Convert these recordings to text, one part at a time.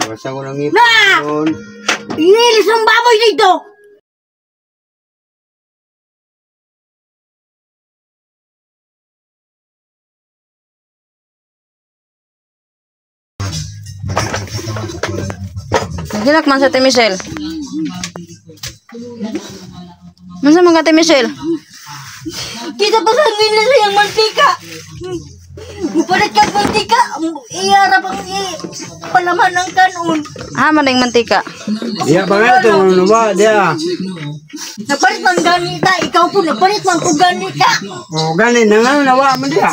Basa ko ng ipon. Inilis ng baboy dito! Nagilak man sa Ate Michelle. Masa man ka Ate Michelle? Kita pa sa nila sa yung mantika! Mupalit ka mantika! Iharap ang palaman ng kanon. Man yung mantika. Dia ba nga ito? Ano ba? Dia. Napalit mang ganita, ikaw po napalit mang po ganita. Oh, ganin na nga, nawa mo dia.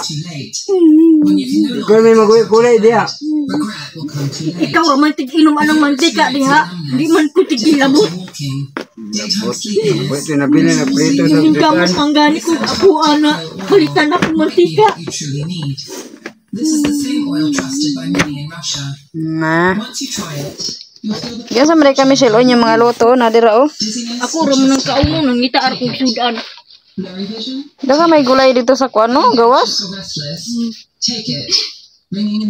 Ikaw may magkulay dia. Ikaw ang tig-inom anong mantika, diha. Di man ko tig-ilabot. Pwede nabili na prito sa Yung gamot ang gani ko, ako ana, palitan ako mantika. Na. Yan sa mereka Michelle, o yung mga loto, nadira o. Ako ram ng kauno, nangitaar kong sudan. Daga may gulay dito sa kuano, gawas.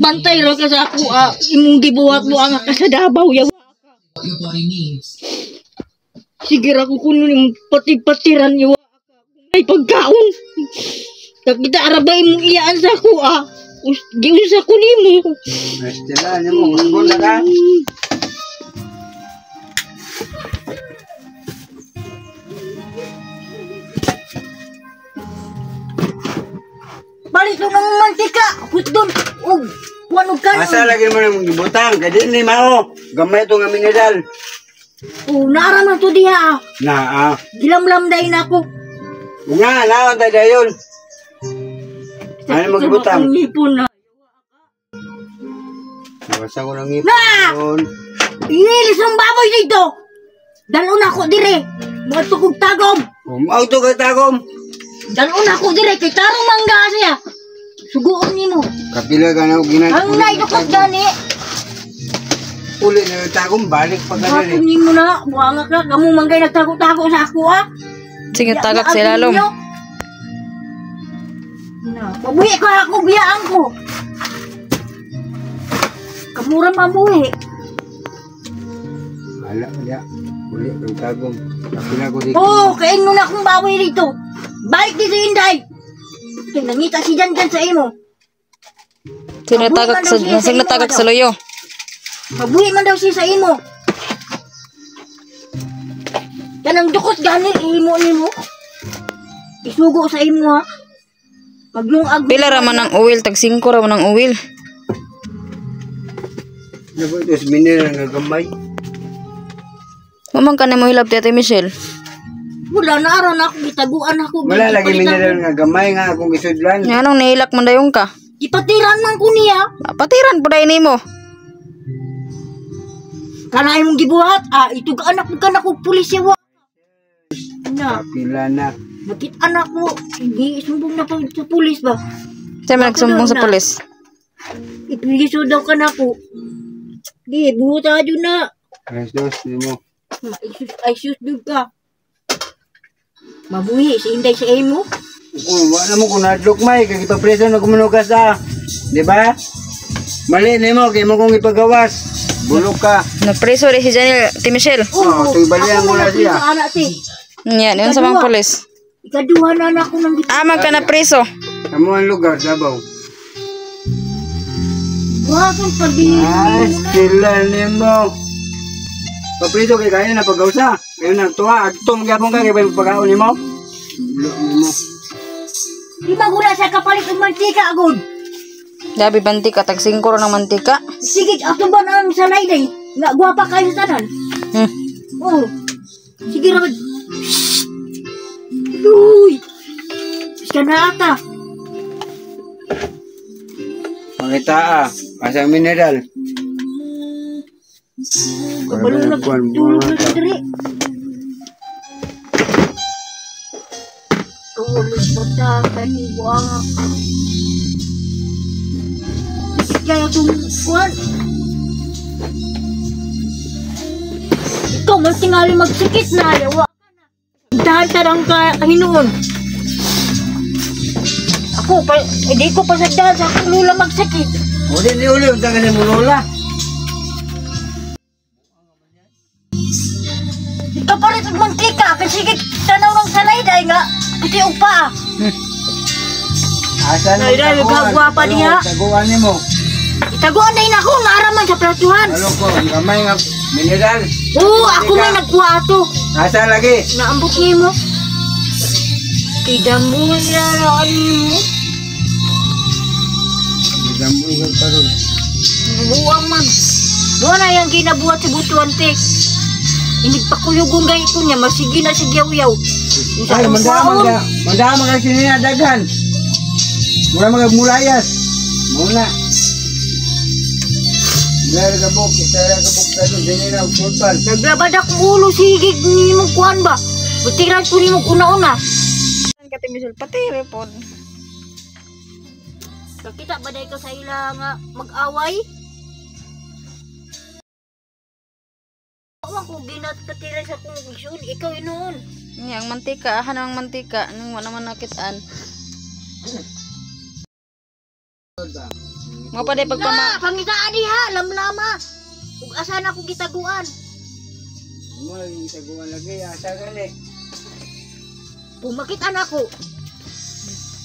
Bantay ra ka sa ako, imong gibuhat mo ang ka sa Davao yaw. Sige ra ko kuno yung pati-patiran yaw. May pagkaon. Kita arabay mong iyaan sa ako giusa ko nimo. Estela, niyo mo gula ka. Balik doon ng mantika. Put doon. Wanog ka. Asa lagi mo nang gibutang, kadi ni mao. Gamay to nga mineral. Naaraman to diha. Na Gilamlam day na ako. Nga, naon tayo dayon. Ano mo gibutang? Ngipon na. Basa ko ng ipon. Inilis ng baboy dito. Dalon ako dire. Mga tukog tagom. Auto ka tagom. Dalon ako dire. Kay tarong mangga siya. Suguon nimo. Kapila ka na ginan. Ang naidukot gani. Uli na tagom, balik pa ka Hapon nimo na. Buanga ka. Kamu manggay nagtago-tago sa ako Sige, tagak si lalom. Mabuhi ko ako, biyaan ko. Kamura mabuhi. Hala, ya. Uli kang tagom. Kapila ko dito. Kain mo na akong baboy dito. Balik dito, Inday. Nangita si Jan sa imo. Sinatagak sa loyo. Mabuhi man daw siya sa imo. Kanang dukot gani, imo nimo. Isugo sa imo Maglungag. Pila raman ang oil, tag 5 raman ang oil. Nabutos mineral nga gamay. Mamang ka na mo hilap Ate Michelle. Wala na aron ako, gitaguan ako. Wala lagi mineral nga gamay nga akong isudlan. Nga nung nahilak man dayong ka. Ipatiran man ko niya. Patiran po dahil mo. Kanay mong gibuhat, itug anak mo ka na ko pulis yawa. Kapila na. Bakit anak mo, hindi sumbong na pa sa pulis ba? Siya may nagsumbong sa polis. Ipuliso daw ka na ko. Di, buhuta dyan na. Alas dos, di mo. Ay sus doon ka. Mabuhi, si Inday sa imo. Wala mo kung nadlok may, kaya ipapreso na kumunugas Di ba? Mali na mo, kaya mo kong ipagawas. Bulok ka. Napreso rin si Janelle, Ate Michelle. Ito'y balihan mo na siya. Anak ti. Yan, yun sa mga polis. Ikaduha na ako ng Amang ka na preso. Kamu ang lugar, Davao. Wakang pag-ibig. Sila ni mo. Papreso kay kaya na pagkausa. Kaya nagtuwa, agtong gyapon ka, kaya pagkaon ni mo. Bulok ni mo. Di magula sa kapalit ng mantika, agod. Dabi bantika, tag 5 ro ng mantika. Sige, ato ba na ang sanay day? Nga, guwapa kayo sa tanan. Sige, Rod. Uy! Ska na ata. Makita pasang mineral. Kabalong nagtulog na sa diri. Tulog pa kani buang. Kaya itong kuwan. Ikaw, mas tingali magsikit na. Yawa. Dahan tarang kahinuon. Ako, hindi ko pasagdahan sa akong lula magsakit. O din ni Uli, unta ka ni mo lola. Kapalit og mantika kasi sige tanaw ng salay nga. Kuti og pa. Asan mo Ay, dahil gagwapa niya. Taguan ni mo. Itaguan na ako naaraman sa platyuhan. Ano ko, ang kamay nga mineral. Oo, ako may nagkuha ato. Asa lagi? Naambok niyo mo. Idambungan na ano mo. Dambugan pa ron. Buwang man. Doon na yung ginabuhat si Butuan Tek. Inigpakuyugon ganyan ko niya, masigi na si Yaw-Yaw. Ay, mandama ka sinadaghan. Mura magmulayas. Muna. Dahil kabuk ka doon, ganyan na, football. Naglabad akong ulo, sigig ni mong kuhan ba? Butiran ko ni mong una-una. Kati Michelle patire pod. Kakita ba dahil ka sa ila nga mag-away? Awan ko ginat-katira sa kong vision, ikaw inoon. Ni ang mantika, ang mantika nang wala naman nakitaan. Mo pa day pagpama. Pangitaan diha, lamlama. Ug asa na ko gitaguan. Mo, yung taguan lagi, asa gali. Pumakitan ako.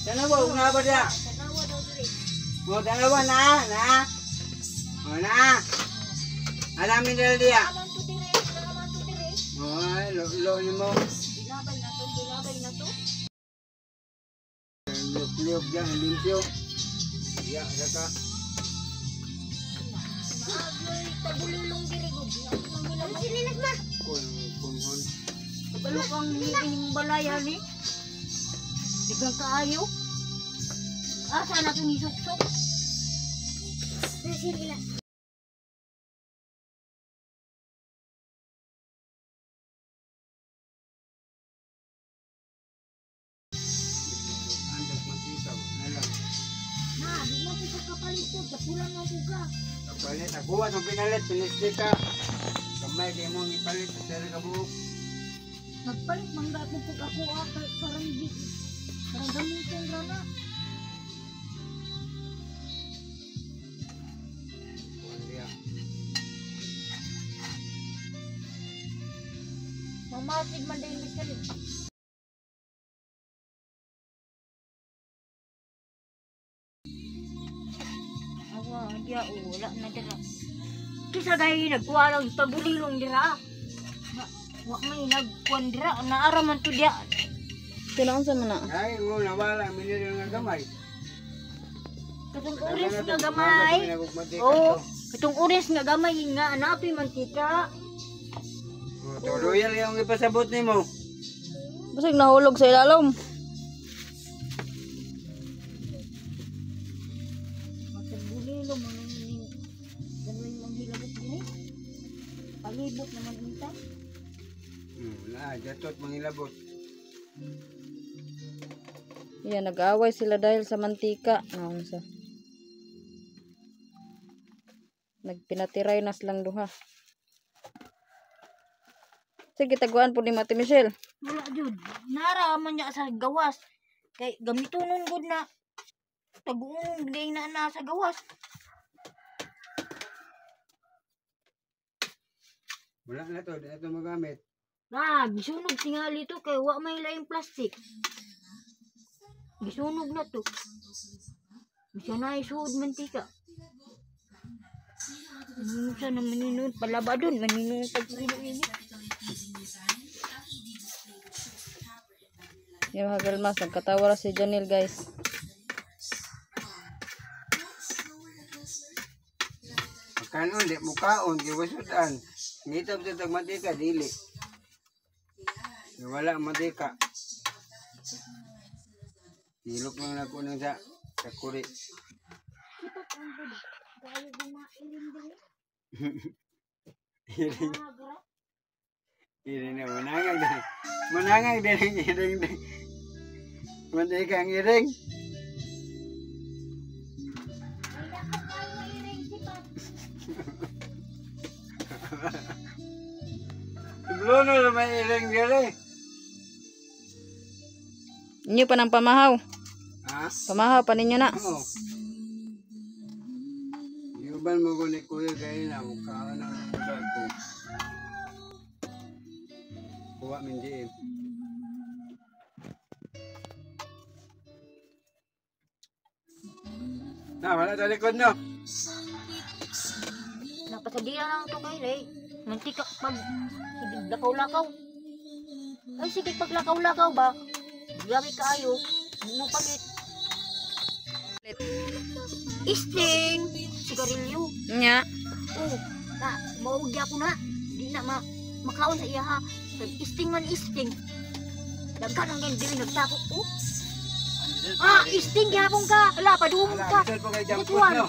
Dalawa, una ba dia? Tanawa daw diri. Mo, dalawa na. O na. Alamin dala dia. Aman to dire, aman to dire. Ay, lo ni mo. Bilabay na to. Liok dyan, limpyo. Ya, kaka. Agay, tabululong diri gud. Ang sinilas ma. Kunhon. Kabalo kang ining balayan ni. Digang kaayo. Asa na to ni suksok? Sinilas. Andak mantika, nalang. Na, di mo ko kapalit ko, kapulang ako ka. Kapalit, nakuha ng pinalit, pinistika. Kamay kayo mong ipalit, sir kabuk. Nagpalit mangga ko pag ako parang di. Parang gamitin rana. Mamatid man dahil ni Kalit. Awa, dia wala na dira. Kisa dahil nagkuha lang pagulilong dira. Wa may nagkuhan dira, naaraman to dia. Kailangan sa mana. Ay, mo nawala, minili nga gamay. Katong oris nga gamay. Oh, katong oris nga gamay nga anapi mantika. Royal yung ipasabot ni mo. Basig nahulog sa ilalom. Matagulilo man ang gano'y manghilabot din eh. Palibot naman unta. Wala, jatot mangilabot. Yan, nag-aaway sila dahil sa mantika. Naon sa. Nagpinatiray na silang duha. Sige, taguan po ni Mati Michelle. Wala jud. Naraman niya sa gawas. Kay gamitonon gud na. Taguon day na sa gawas. Wala na to, dito magamit. Na, gisunog tingali to kay wa may laing plastic. Gisunog na to. Bisa na isuod mantika. Sa na maninod palaba doon, maninod pagkilo ini. Yung hagal mas, nagkatawa si Janil guys. Kanon, di mukaon, di wasudan. Ngitap sa tagmatika, dili. Wala matika. Hilok lang na ko nang sa kuri. Iring. Iring na manangag din. Manangag din ang iring. Matika ang iring. Bruno na may iring diri. Inyo pa ng pamahaw. Ha? Pamahaw pa ninyo na. Oo. Yuban mo ko ni Kuya kayo na mukha na ng ko. wa mindiin. Na, wala sa likod no. Napasadilan lang ito kay Ray. Mantika pag higig lakaw-lakaw. Ay sige pag lakaw-lakaw ba? Grabe kaayo. Ano palit? Isting! Sigarilyo. Nya. Oh, na, maugya ko na. Di na makaon sa iya ha. Isting man isting. Dagkan ang ganyan nagtapok ko. Ah, isting gyapon ka. Ala, padumong ka. Bisal po kay jump food Butuan. no.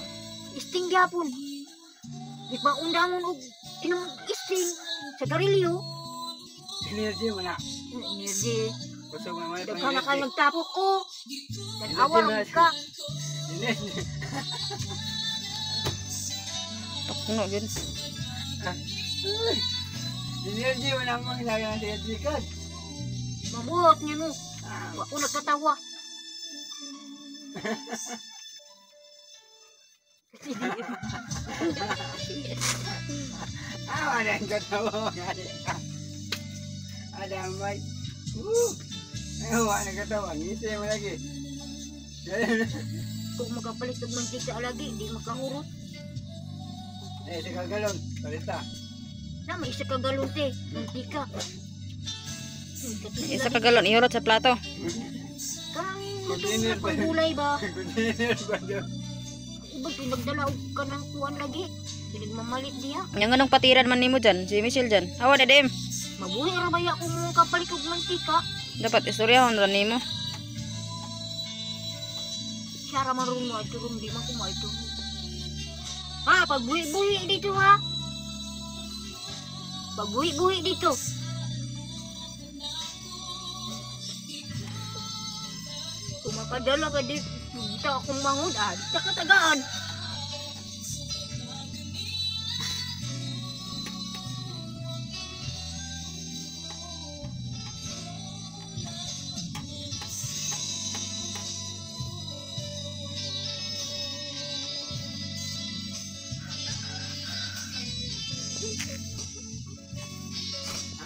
Isting gyapon. Di ba undangon og inom isting sa garilyo? Energy mo na. Energy. Kusog naman ito. Daghan na ka nagtapok ko. Awar ka. Takno gid. Energy mo na mo ginagawa sa energy card. Mabuot niyo mo. Wa ko nagkatawa. Ada yang ketawa. Ada yang baik. Ada yang ketawa. Ngisi mo lagi. Kung makapalit ng mantika lagi, di makahurot. Sa kagalon. Palita. Na, may isa ka galon te. Mantika. Isa ka galon ihurot sa plato. Kang Container pa. gulay ba? Container ba doon? Ibig pinagdala ka ng kuwan lagi. Pinagmamalit diya. Yang anong patiran man nimo dyan, si Michelle dyan. Awa na dem. Mabuhi ra ba ya kung kapalit og mantika? Dapat istoryahon ra nimo. Siya ra marunong ito rum di man kumain ito. Ha, pagbuhi-buhi dito ha. Pagbuhi-buhi dito. Kung mapadala ka dito, dito akong mangod ah. Dito ka tagaan.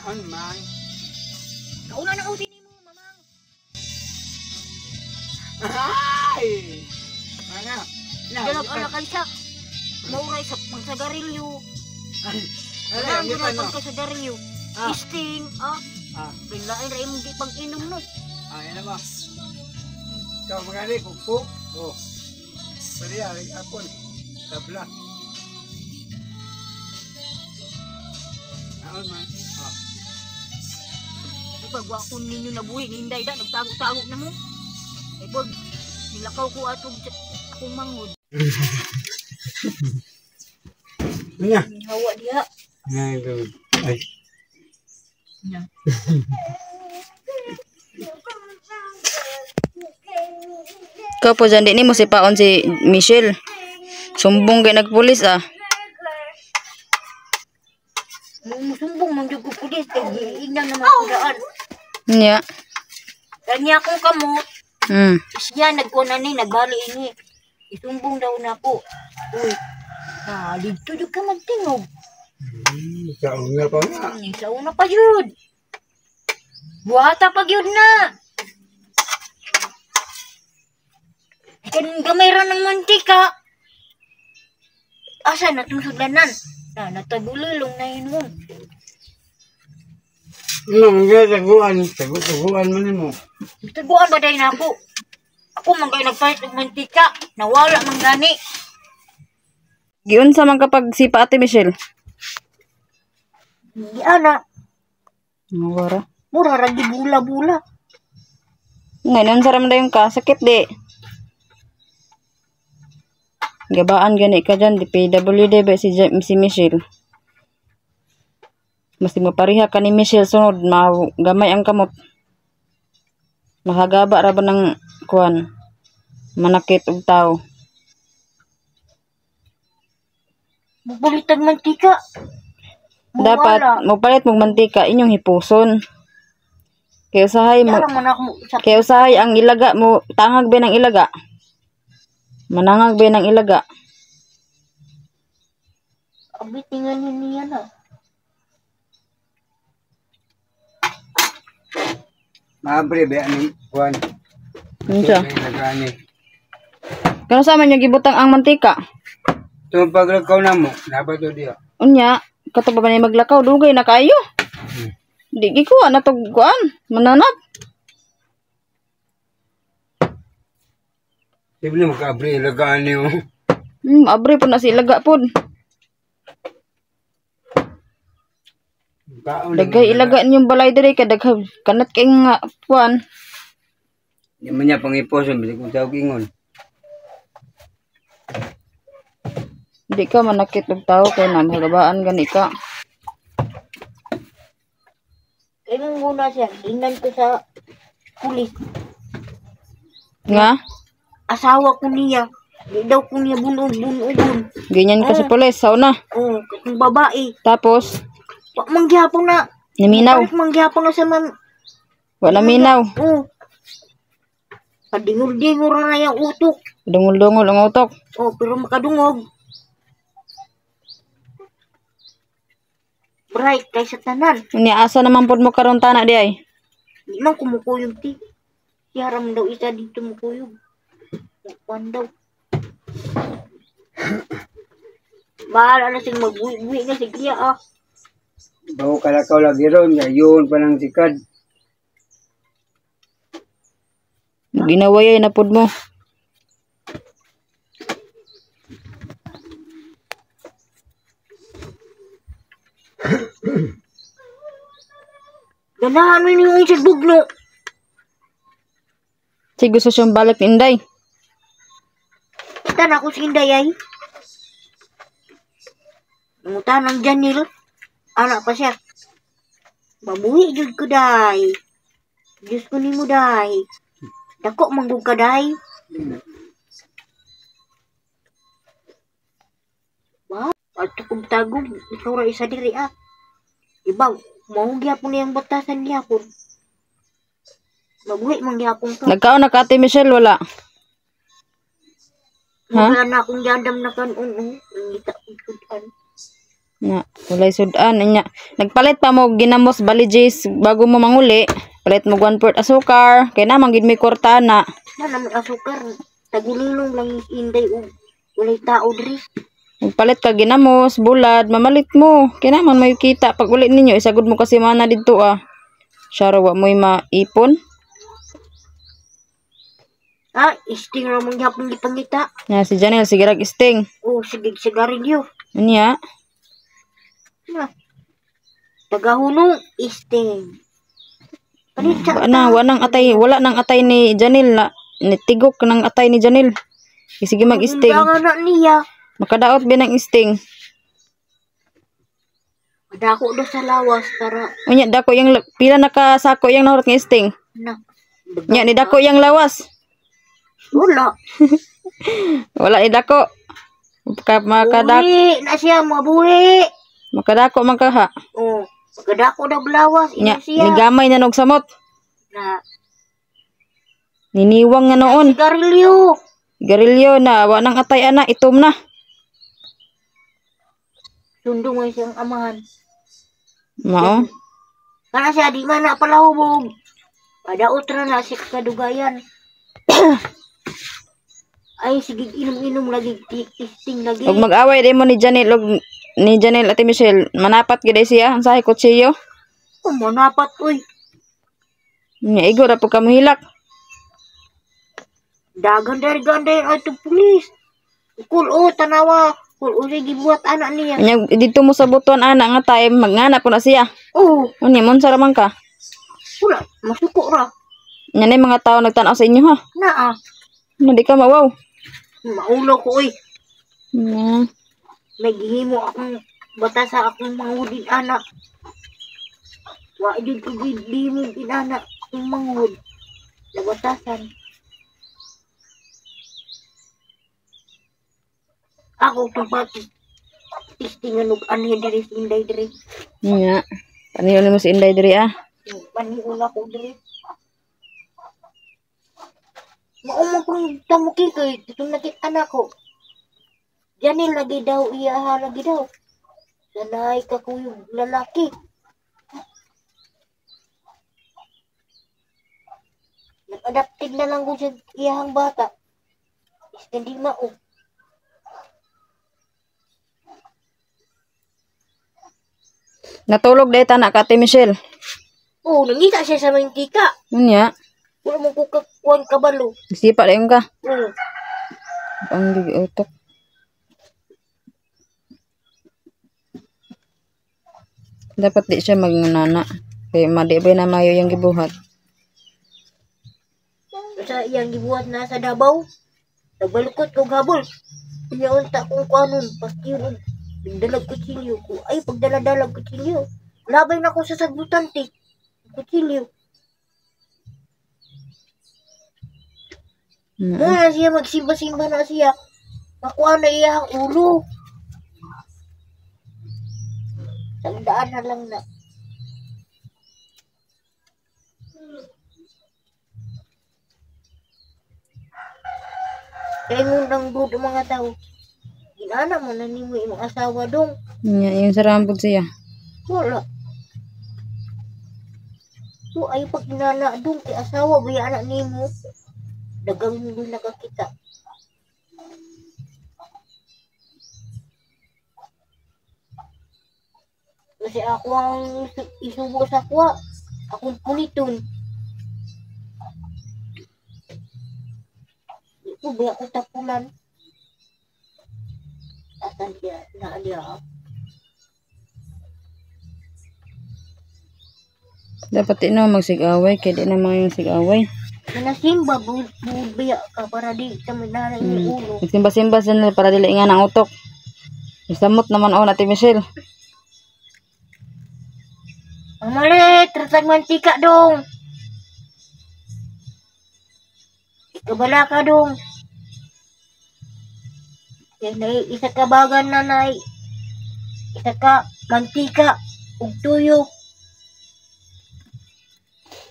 Aon man. Kauna na usin mo, mamang. Ay! Mana? Dalag ala kay sa mauray sa pagsagarilyo. Wala, Ang hindi pa no. ginagawa ka sa garilyo. Ah. Isting, ah. Ah, Biglain ra imong di pag-inom no. yan mo. Ikaw magali, kukuk. Oh. Pwede yan, apon. Tabla. Aon man. Ah. Pagwa ko ninyo nabuhi, hinday da, nagtago-tago na mo. Ay pag, nilakaw ko atong akong mangod. Nga. Hawa diha. Ay. Ikaw po dyan, di nimo si paon si Michelle. Sumbong kay nagpulis ah. Musumbong man jud ko pulis kay giingnan naman ko daan. Nya. Kanya akong kamot, siya nagkunan ni nagali ini. Isumbong daw na ko. Uy. Dito jud ka magtingog. Ikaw nga pa nga. Sa una pa yun. Buhata pa yun na. Kan gamay ra ng mantika. Asa na itong sudlanan? Natagulilong na yun mo. Nga, taguan. Taguan mo mo. Taguan ba dahil na ako? Ako man kayo nagpalit ng mantika. Nawala man gani. Giunsa man kapag si Ate Michelle? Hindi ana. Nawara. Mura ragi bula-bula. Ngayon sa ramdayon ka, sakit di. Gabaan gani ka dyan, di PWD ba si Michelle. Mesti mapariha ka ni Michelle sunod, gamay ang kamot. Mahagaba ra ba ng kuan, manakit og tao. Magbalitag mantika. Dapat mopalit mong mantika inyong hipuson. Kaya usahay ang ilaga mo, tangag ba ng ilaga? Manangag ba ng ilaga? Abitingan niya na. Mabre ba ni kuan. Unsa? Nagani. Kano sa man yung gibutang ang mantika? Tung paglakaw na mo, dapat to diya. Unya, kato ba ni maglakaw dugay na kayo? Di gi ko na to kuan, mananap. Sibli mo kabre lagani mo. Abre po na si ilaga pod. Dagay ilaga ninyong balay diri kadaghan kanat kay nga kuan. Di man niya pangiposon bisig kung tawag ingon. Di ka manakit og tao kay namhalabaan gani ka. Kaya muna siya, tingnan ko sa pulis. Nga? Asawa ko niya. Di daw ko niya bunog-bunogon. Ganyan ka sa pulis, sauna. Oh, kung babae. Tapos, Wak manggihapon na. naminaw. Balik manggihapon na sa man. Wala minaw. Oh. Padingol-dingol na yung utok. Dungol-dungol ang utok. Oh, pero makadungog. Bright kay sa tanan. Asa naman pod mo karon tana di ay. Di man kumukuyog ti. Siyaram daw isa dito mukuyog. Kuan daw. Bahala na siyang magbuwi na si Kia ah. Bago kalakaw lagi ron, yun pa lang sikad. Ginawayay na pod mo. Ganahan mo yung isang bugno. Sige gusto siyang balik ni Inday. Tan ako si Inday ay. Nangutan ng Janil. Anak pa siya. Mabuhi jud ko day. Diyos ko ni mo day. Dako manggug ka day. Ba? Ato kong tagong. Ikaw ra isa diri ah. Ibaw. Mau gyapon niyang batasan gyapon. Mabuhi man gyapon ka. Nagkaon na ka Ate Michelle wala. Wala na akong yandam na kanon. Ngita ko kan. Nga, walay sudan nya. Nagpalit pa mo ginamos balijis bago mo manguli. Palit mo 1 quart asukar, kay namang gid may kortana. Na naman asukar. Tagulilong lang Inday o walay tao diri. Nagpalit ka ginamos, bulad, mamalit mo. Kay naman may kita pag uli ninyo isagod mo kasi mana didto ah. Syaro wa mo'y maipon. Ah, isting ra mong gyapon gipangita. Nga si Janelle sige rag isting. Oh, sige sigarilyo. Unya, Na. Tagahulong isting. Panitsa. wala nang atay ni Janelle na nitigok nang atay ni Janelle. Sige mag-isting. Undangan na niya. Makadaot ba ng isting? Madako do sa lawas para Unya dako yang pila nakasako yang nahurot nga isting. na. Nya ni dako yang lawas. Wala. Wala ni dako. Buhi na siya mabuhi. Makadako man ka ha. Oh, pagkadako na lawas Nya ina siya. ni gamay na nog samot. Na Niniwang nga noon. sigarilyo. Garilyo na wa nang atay ana itom na. Sundo mo siyang amahan. Mao. Kana siya di man na palahubog. Padaot ra na siya kadugayan. Ay sige inom-inom lagi isting lagi. Ug mag-away din mo ni Janelle ug ni Janelle Ate Michelle, manapat gid siya ang sahay kutsiyo. Oh, manapat uy. Nya igo ra pud ka mohilak. Dagan dari ganda ay to pulis. Kul o tanawa. Kul o sige buat anak niya. Nya dito mo sa buton ana nga time magngana po na siya. Oh, Unya mon sa raman ka. wala masuko ra. Nya nay mga tawo nagtan-aw sa inyo ha. Naa. Ano di ka mawaw. Maulo ko uy. Nya May gihimo akong batas sa akong manghudin anak. Wa jud ko gihimo inana akong manghud. Nabatasan. Ako tempat istingan og anhi diri sa Inday diri. nya paniyon mo si Inday diri ah. Paniula ko diri. Mao pang tamuki kay itong nakita na ko. Janil lagi daw iya lagi daw. Sanay ka kuyog lalaki. Nag-adapted na lang ko sa iyahang bata. Is hindi mao. Natulog dahil tanak ka, Ate Michelle. Oo, nangita siya sa mantika. Unya, Wala mo kukakuan kabalo. sipa dayon ka. Oo. Ang utok. Dapat di siya magnanana. Kaya madi ba na mayo yung gibuhat. Sa iyang gibuhat na sa Davao. Nagbalukot ko gabol. Pinaunta kong kanon. Paskirog. Pagdalag kutsilyo ko. Ay, pagdala-dalag kutsilyo. Labay na ko sa sagbutan, ti. Kutsilyo. Muna siya magsimba-simba na siya. Makuha na iya ang ulo. Tandaan na lang na. Kaya mo nang budo mga tao. Ginana mo na ni mo imong asawa dong. Unya, yung sarambod siya. Wala. So ay pag ginana dong kay asawa ba anak ni mo. Dagang mo nakakita. Kasi ako ang isubo sa kwa. Akong puliton. Ito ba ako tapunan? Asan siya? Naaliya ako. Dapat di na magsig-away. Kaya di na mga yung sig-away. Nasimba, bubiya ka para di kami na yung ulo. Nagsimba-simba sila para dili nga ng utok. Isamot naman ako, Ate Michelle. Ang malit, ratag mantika dong. Ikabala ka dong. Yan na isa ka bagan nanay. Isa ka mantika. Ug tuyo.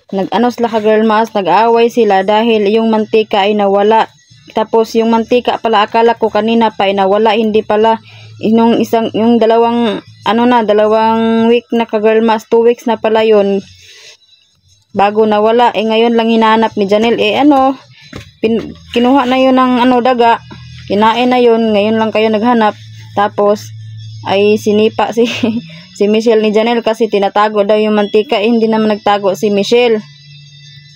Nag-ano sila ka girl mas, nag-away sila dahil yung mantika ay nawala. Tapos yung mantika pala akala ko kanina pa ay nawala, hindi pala yung dalawang week na ka girl mas, 2 weeks na pala yun bago nawala. Ngayon lang hinahanap ni Janelle. Kinuha na yun ng daga, kinain na yun, ngayon lang kayo naghanap. Tapos ay sinipa si Michelle ni Janelle kasi tinatago daw yung mantika. Hindi naman nagtago si Michelle.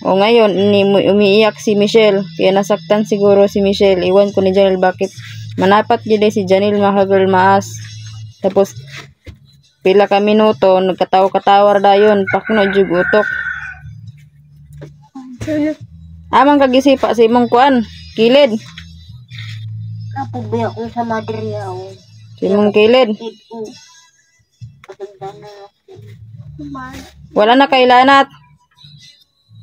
O ngayon, umiiyak si Michelle. Kaya nasaktan siguro si Michelle. Iwan ko ni Janelle bakit manapat gid si Janelle mga girl maas. Tapos pila ka minuto nagkatawa-katawar dayon pakno jug utok. Amang kagisipa sa imong kuan, kilid. Kapag ba ako sa madriyaw. Sa imong kilid. Wala na kailanat.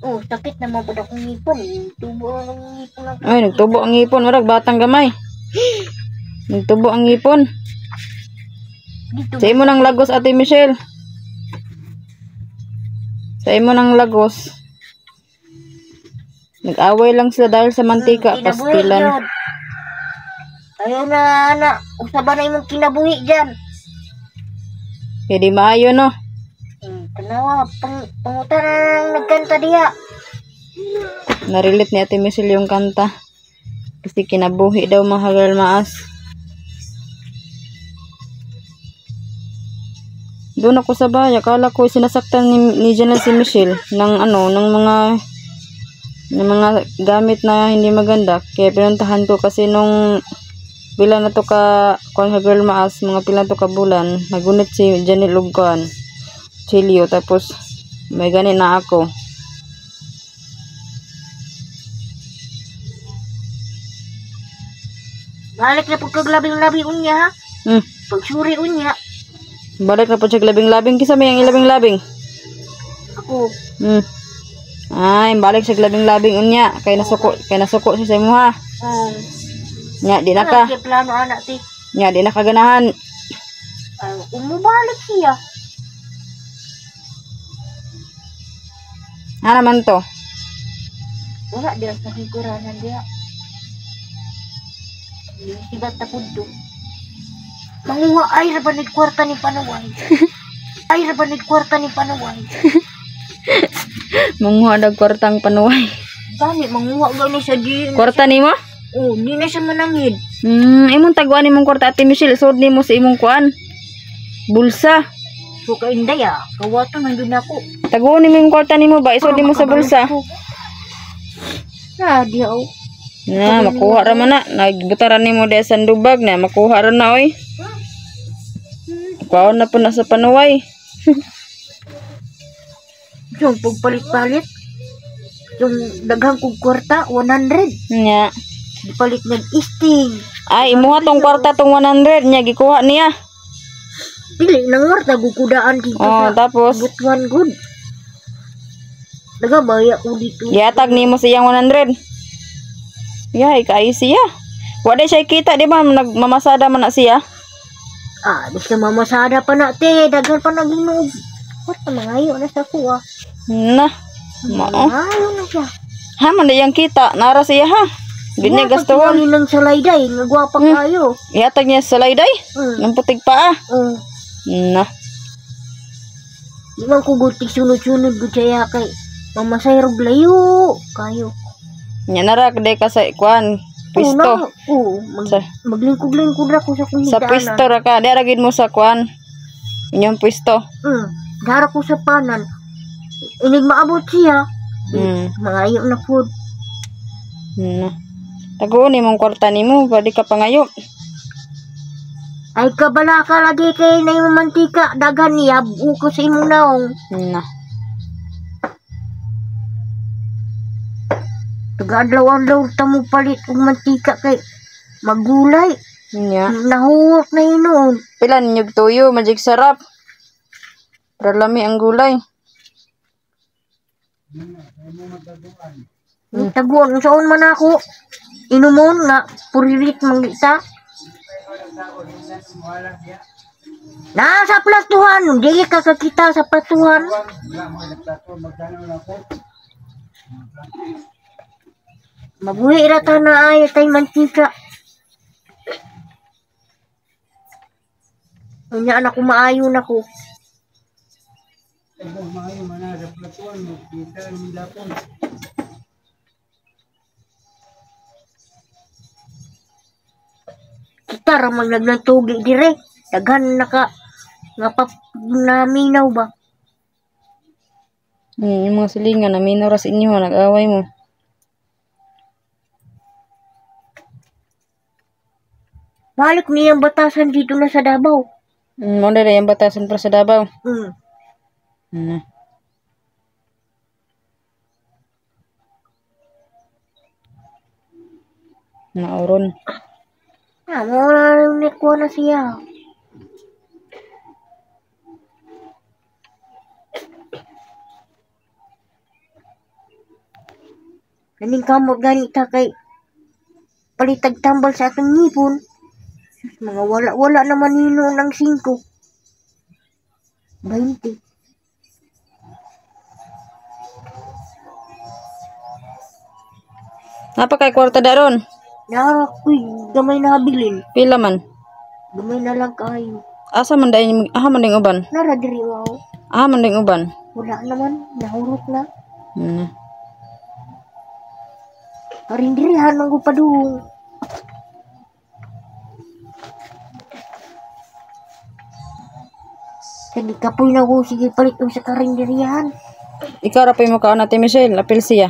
Oh, sakit na mabod akong ngipon. Tubo ang ngipon lang. Ay, nagtubo ang ngipon. Warag, batang gamay. Nagtubo ang ngipon. Sa imo ng lagos, Ate Michelle. Sa imo ng lagos. Nag-away lang sila dahil sa mantika. Pastilan. Ayaw na, anak. Usaba na imong kinabuhi dyan. Pwede maayo, no? Tanawa, pangutan na nagkanta diya. Narelate ni Ate Michelle yung kanta. Kasi kinabuhi daw mga girl maas. Doon ako sa bahay. Akala ko sinasaktan ni Janelle si Michelle ng mga gamit na hindi maganda. Kaya pinuntahan ko kasi nung pila na to ka girl maas, mga pila to ka bulan, nagunit si Janelle Lugkan Chilio, tapos may ganit na ako. Balik na pagkaglabing-labing unya, ha? Pagsuri unya. Balik na po siya labing-labing. Kisa may ang ilabing-labing? Ako. Ay, balik siya labing-labing unya. Kaya nasuko siya sa imo, ha? Nya, di na ka. Ano, plano anak, ti? Nya, di na ka ganahan. Umubalik siya. Ano naman to? Wala dia sa higuranan dia. Sibat na pundo. Manguha ay rabanid kwarta ni Panaway. Ay rabanid kwarta ni Panaway. Manguha dag kwartang Panaway. Gani, manguha gani siya di. Kwarta nimo? Oh, di na siya manangid. Imong taguan imong kwarta Ate Michelle, sud nimo sa imong kuan. Bulsa. So, kainday kawato nandun ako. Taguan nimo imong kwarta nimo ba isud nimo sa bulsa. Na, di ako. Na makuha ra man na. Nagbutaran nimo di sa dubag na makuha ra na oy. Kuwaon na po na sa panuway. Yung pagpalit-palit. Yung daghang kong kwarta, 100. Nya. Palit nag-isting. Ay imuha tong kwarta tong 100 nya gikuha niya. Dili nang warta gukudaan dito Oh, sa tapos butuan good. Nagabaya ko dito. giatag nimo siyang 100. Yay, kay siya. Wala siya kita, di ba? Nagmamasada man na siya. Di siya mamasada pa na, te. Dagan pa naginog. What na mangayo na sa kuha. Na. Mao. Mangayo na siya. Ha, man na yang kita. Nara siya ha. Binya gastawan. Pagkakali ng salayday. Nagwapa kayo. Iatag niya sa layday. Ng putig pa Na. Di man ko gutik sunod-sunod gutsaya kay mamasayrog layo. Kayo. Nya nara kaday ka sa kuan. Pwesto. Maglingkod-lingkod ra ko sa kong Sa pwesto ra ka. Di aragid mo sa kuan. Inyong pwesto. Dara ko sa panan. Inig maabot siya. Mangayo na po. Na. Taguon imong kwarta nimo, pwede ka pangayo. Ay kabala ka lagi kay na yung mantika. Dagan niya. Buko sa imong naong. Na. Tagadlaw-adlaw tamo palit og mantika kay magulay. Nya. Nahuwak na yun. Pila ninyog tuyo, magic sarap. Pero lami ang gulay. Taguan, saan man ako. Inumon nga, puririt manggita. Sa platuhan. Hindi ka kakita sa platuhan. Mabuhi rata na ay tay mantika. Kanya anak ko maayo na ko. Kita ramang nagnatugi dire. Daghan naka naminaw ba? Yung mga silingan na minoras inyo, nag-away mo. Balik niyang batasan dito na sa Davao. Muna na yung batasan para sa Davao. Nauron. Mawala rin nikuha na siya. Galing kamot ganita kay palitag tambal sa atong ngipon. Mga wala naman nino ng 5. 20. Napakay kwarta daron. Nara ko'y gamay na habilin. Pila man. Gamay na lang kayo. Asa man dayon man ding uban. Nara diri wow. Man ding uban. Wala naman. Nahurot na. Hmm. Karindirihan ng gupadung. Sige kapoy na ko. Sige palit ko sa karindirihan. Ikaw ra pay mo kaon Ate Michelle, apil siya.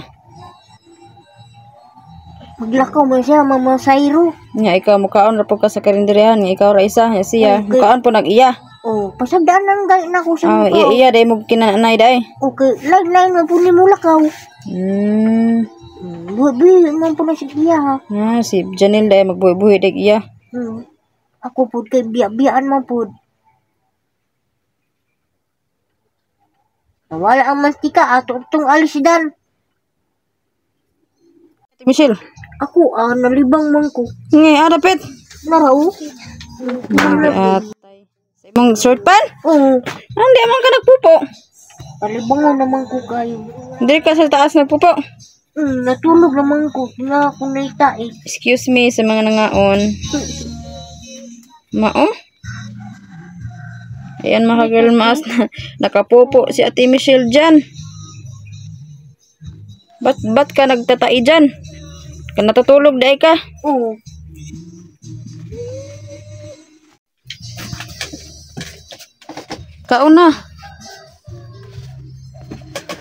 Maglakaw mo siya, Mama Sayro. Nya ikaw mo kaon ra po ka sa karinderihan, ikaw ra isa, siya. Okay. Mukaan po nag-iya. Pasagdaan ng gay na ko sa mukha. Iya day mo kinanay day. Okay, lain-lain mo po ni mo lakaw. Buhi mo po na siya ha. Si Janil day magbuhi-buhi day iya. Ako po kay biya-biyaan mo po. Wala ang mastika ato itong alisidan. Ate Michelle. Ako nalibang man ko. Ngay adapit. Naraw. Atay. Sa imong short pan? Oo. Hindi man ka nagpupo. Nalibang naman ko kayo. Hindi ka sa taas nagpupo. Natulog naman ko. Tina ako naita eh. Excuse me sa mga nangaon. Mao? Ayan mga girl mas na nakapupo si Ate Michelle dyan. Ba't ka nagtatai dyan? Ka natutulog dahi ka? Oo. Kauna.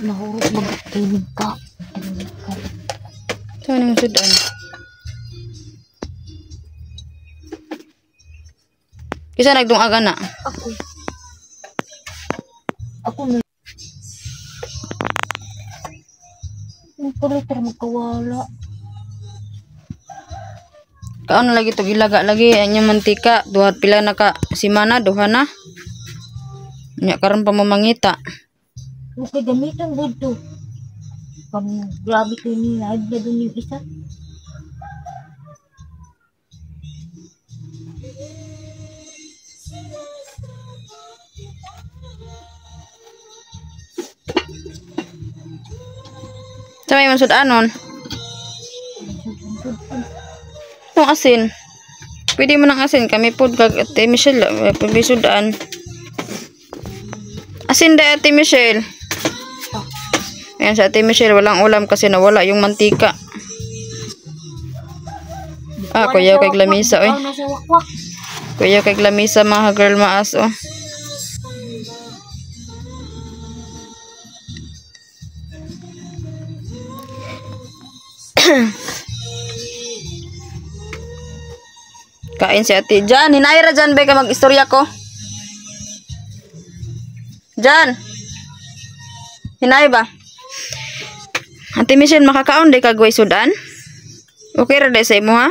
Nahurot magtinig ka. Saan yung sudan? Kisa nagdungaga na? Ako. Ako na. Ang para magkawala. Kaon lagi to gilaga lagi anya mantika duha pila na ka simana duha na. Nya karon pa mamangita. Okay, gamitan dito. Grabe ko ni na doon yung isa. Sa may man sudanon. Yung asin. Pwede mo ng asin kami pod kag Ate Michelle pwede sudan. Asin da Ate Michelle. Ayan sa Ate Michelle walang ulam kasi nawala yung mantika. Kuya kay lamisa oy. Kuya kay lamisa mga girl maas oh. Kain si ate. Jan, hinayra dyan ba ka mag-istorya ko? Jan. Hinay ba? Ate Michelle, makakaon di kagway sudan? Okay ra di sa imo ha?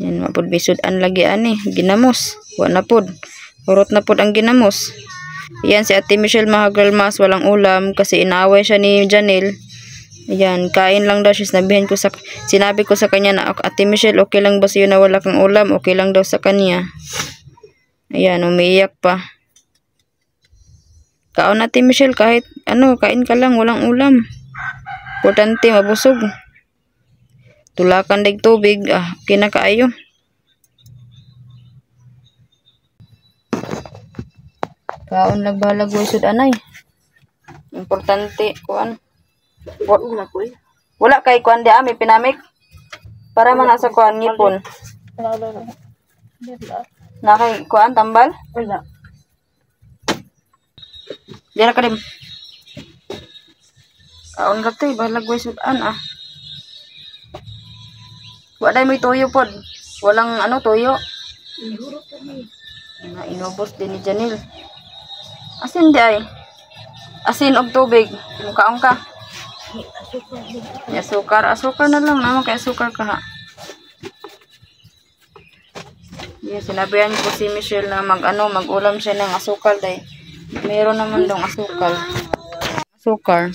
Yan, mapod may sudan lagi ani. Ginamos. Wala na pod. Urot na pod ang ginamos. Yan si ate Michelle mga girl mas walang ulam kasi inaaway siya ni Janelle. Ayan, kain lang daw siya. Sinabi ko sa kanya na, Ate Michelle, okay lang ba sa'yo na wala kang ulam? Okay lang daw sa kanya. Ayan, umiiyak pa. Kaon Ate Michelle, kahit ano, kain ka lang, walang ulam. Importante, mabusog. Tulakan dig tubig, kinakaayo. Kaon lagbalag wisod anay. Importante, kuan. Wala kay kuan di ami pinamik para man sa kuan ngipon. Na kay kuan tambal? Wala. Dira ka dim. Kaon gatoy balag way sudan Wala may toyo pod. Walang ano toyo. Na inubos din ni Janelle. Asin di ay. Asin og tubig. Mukaon ka. Asukar na lang naman kay asukar ka ha. Yeah, sinabihan ko si Michelle na mag-ulam siya ng asukal dahil meron naman dong asukal. Asukar.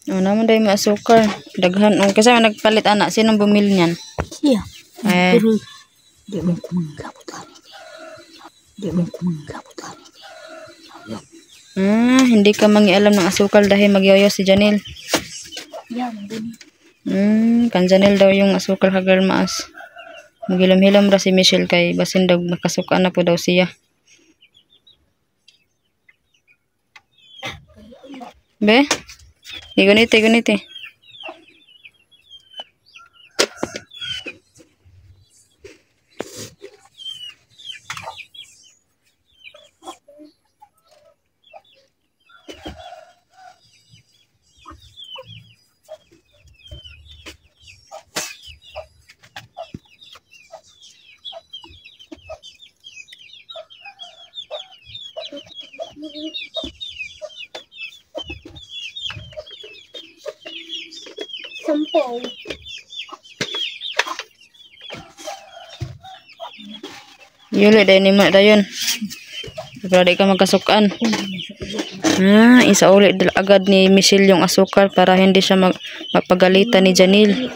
Naman dahil may asukar. Daghan. Kasi nagpalit anak. Sinong bumili niyan? Siya. Di mo kumangglabutan. Hindi ka mangialam ng asukal dahil magyoyo si Janelle. Yan, din. Kan Janelle daw yung asukal hagal maas. Magilam-hilam ra si Michelle kay basin daw makasuka na po daw siya. Be? Iguniti. Sampaw. Yuli dahil ni Mak dayon. Para di ka magkasukan. Isa ulit agad ni Michelle yung asukal para hindi siya mapagalitan ni Janelle.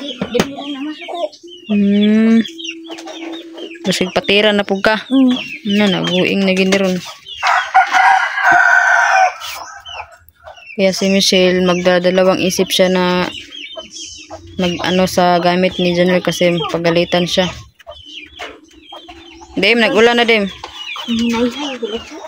Basig patira na po ka. Nabuing na giniron. Kaya si Michelle magdadalawang isip siya na sa gamit ni Janelle kasi pagalitan siya. Dim, nag-ulan na dim. Naihay, gulat siya.